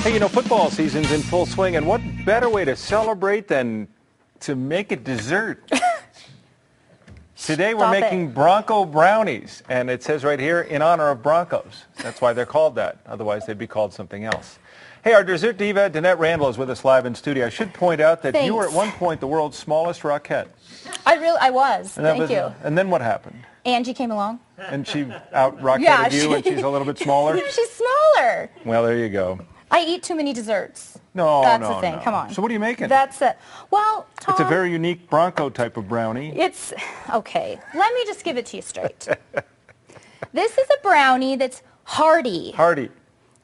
Hey, you know, football season's in full swing, and what better way to celebrate than to make a dessert? Today we're making Bronco Brownies, and it says right here, in honor of Broncos. That's why they're called that. Otherwise, they'd be called something else. Hey, our dessert diva, Danette Randall, is with us live in studio. I should point out that you were at one point the world's smallest rockette. I was. Thank you. And then what happened? Angie came along. And she out-rocketted you, and she's a little bit smaller? She's smaller. Well, there you go. I eat too many desserts. That's the thing. No. Come on. So what are you making? That's it. Well, Tom, it's a very unique Bronco type of brownie. It's okay. Let me just give it to you straight. This is a brownie that's hearty. Hearty.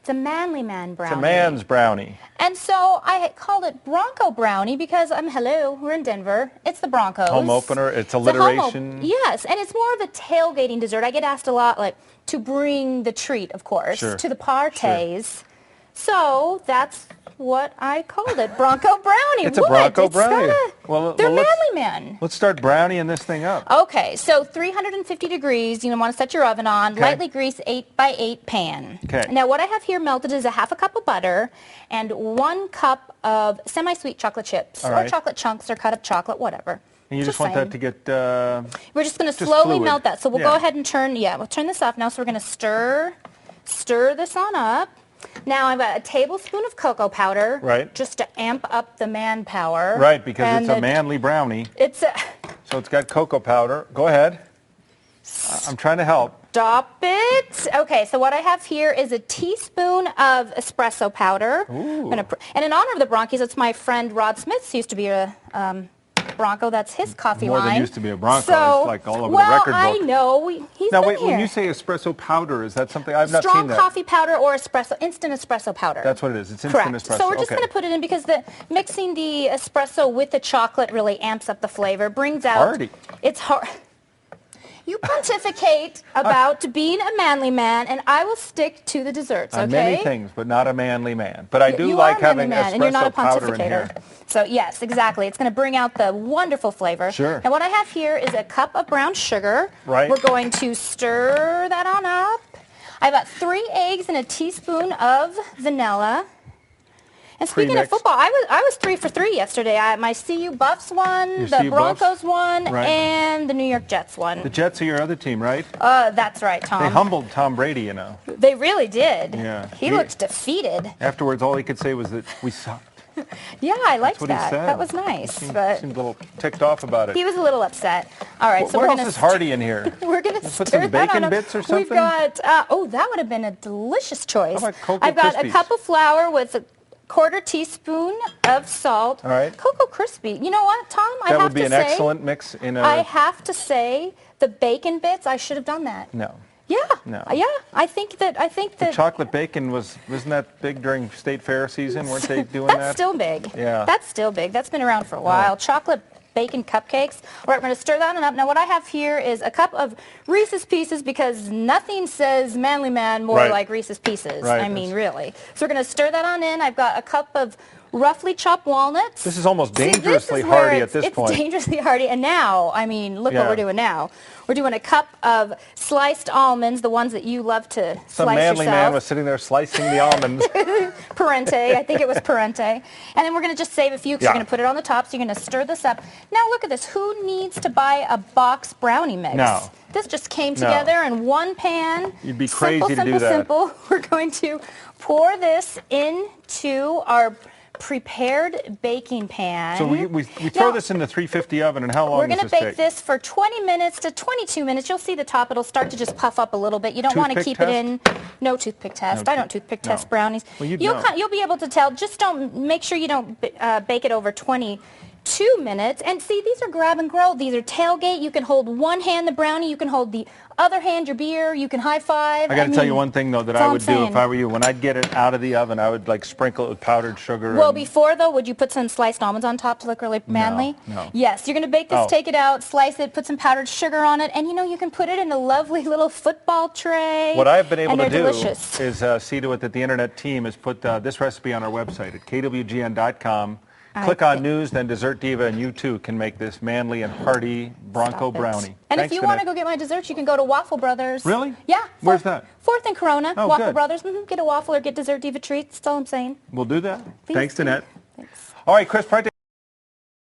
It's a manly man brownie. It's a man's brownie. And so I called it Bronco Brownie because we're in Denver. It's the Broncos. Home opener. It's alliteration. Yes, and it's more of a tailgating dessert. I get asked a lot, like, to bring the treat, of course, to the parties. Sure. So that's what I called it, Bronco Brownie. It's a Bronco Brownie. They're manly men. Let's start brownieing this thing up. Okay, so 350 degrees. You want to set your oven on. Okay. Lightly grease 8x8 pan. Okay. Now what I have here melted is a half a cup of butter and 1 cup of semi-sweet chocolate chips or chocolate chunks or cut up chocolate, whatever. And you just want that to get we're just going to slowly melt that. So we'll go ahead and we'll turn this off now. So we're going to stir this on up. Now I've got a tablespoon of cocoa powder, just to amp up the man power. Right, because it's a manly brownie. So it's got cocoa powder. Go ahead. I'm trying to help. Stop it. Okay, so what I have here is a teaspoon of espresso powder. And in honor of the Bronchies, it's my friend Rod Smith's used to be a Bronco. That's his coffee line. More than used to be a Bronco. It's like all over the record book. I know. He's now, been wait, here. When you say espresso powder, is that something I've not seen Strong that? coffee powder or instant espresso powder. That's what it is. It's instant espresso. So we're just going to put it in because mixing the espresso with the chocolate really amps up the flavor, brings out... Hearty. It's hard. You pontificate about being a manly man, and I will stick to the desserts, okay? Many things, but not a manly man. But I do like having espresso powder in here. So, yes, exactly. It's going to bring out the wonderful flavor. Sure. And what I have here is a cup of brown sugar. Right. We're going to stir that on up. I've got 3 eggs and a teaspoon of vanilla. And speaking of football, I was 3 for 3 yesterday. My CU Buffs won, the Broncos won, and the New York Jets won. The Jets are your other team, right? That's right, Tom. They humbled Tom Brady, you know. They really did. Yeah. He looked defeated. Afterwards, all he could say was that we sucked. Yeah, I liked that. That's what he said. That was nice. He seemed a little ticked off about it. He was a little upset. All right, so what else is hearty in here? We're going to put some bacon bits or something? We've got, that would have been a delicious choice. How about Cocoa I've got Krispies? A cup of flour with a 1/4 teaspoon of salt. All right. Cocoa Crispy. You know what, Tom? That would be an excellent mix in a... I have to say, the bacon bits, I should have done that. No. Yeah. No. Yeah. I think that the chocolate bacon wasn't that big during State Fair season? Weren't they doing that? That's still big. Yeah. That's still big. That's been around for a while. Chocolate bacon cupcakes. All right, we're going to stir that on up. Now, what I have here is a cup of Reese's Pieces because nothing says manly man more like Reese's Pieces. I mean, really. So we're going to stir that on in. I've got a cup of roughly chopped walnuts. This is almost dangerously hearty at this point. It's dangerously hearty. And now, I mean, look what we're doing now. We're doing a cup of sliced almonds, the ones that you love to slice Some manly man was sitting there slicing the almonds. Parente. I think it was Parente. And then we're going to just save a few because you're going to put it on the top. So you're going to stir this up. Now look at this. Who needs to buy a box brownie mix? No. This just came together in one pan. You'd be crazy to do that. Simple. We're going to pour this into our prepared baking pan. So we throw this in the 350 oven, and how long does this take? We're going to bake this for 20 minutes to 22 minutes. You'll see the top. It'll start to just puff up a little bit. You don't want to keep it in. No toothpick test. I don't toothpick test brownies. Well, you'll be able to tell. Just make sure you don't bake it over 22 minutes. And see, these are grab and go. These are tailgate. You can hold one hand the brownie. You can hold the other hand your beer. You can high five. I got to tell you one thing, though, that I would do if I were you. When I'd get it out of the oven, I would like sprinkle it with powdered sugar. Well, before, though, would you put some sliced almonds on top to look really manly? No. Yes, you're going to bake this, take it out, slice it, put some powdered sugar on it, and, you know, you can put it in a lovely little football tray. What I've been able to do is see to it that the Internet team has put this recipe on our website at kwgn.com. Click on News, then Dessert Diva, and you too can make this manly and hearty Bronco Brownie. And Thanks, if you want to go get my desserts, you can go to Waffle Brothers. Really? Yeah. Where's that? 4th and Corona. Oh, Waffle good. Brothers. Get a waffle or get Dessert Diva treats. That's all I'm saying. We'll do that. Please Thanks, do. Danette. Thanks. All right, Chris Price.